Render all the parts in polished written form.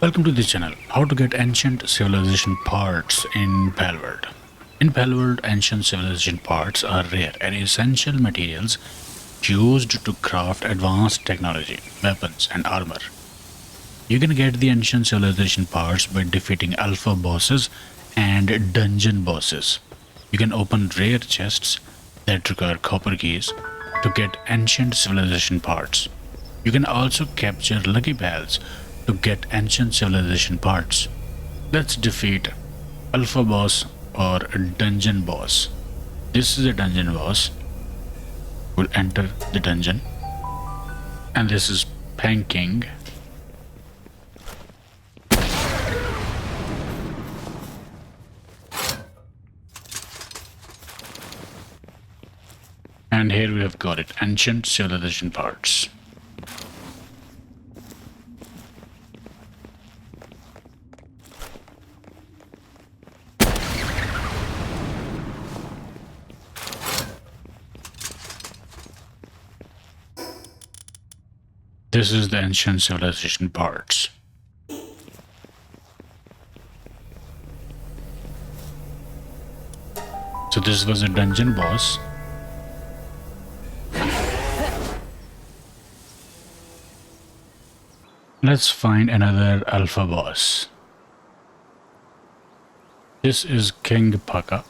Welcome to the channel. How to get ancient civilization parts in Palworld. In Palworld, ancient civilization parts are rare and essential materials used to craft advanced technology, weapons and armor. You can get the ancient civilization parts by defeating alpha bosses and dungeon bosses. You can open rare chests that require copper keys to get ancient civilization parts. You can also capture lucky pals to get ancient civilization parts. Let's defeat alpha boss or dungeon boss. This is a dungeon boss. We'll enter the dungeon, and this is Panking. And here we have got it, ancient civilization parts. This is the ancient civilization parts. So this was a dungeon boss. Let's find another alpha boss. This is King Paka.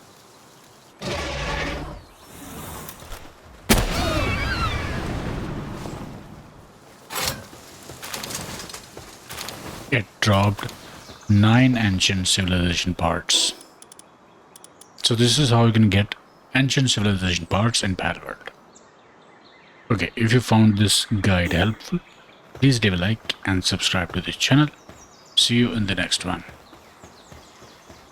It dropped 9 ancient civilization parts. So this is how you can get ancient civilization parts in Palworld. Okay, if you found this guide helpful, please leave a like and subscribe to this channel. See you in the next one.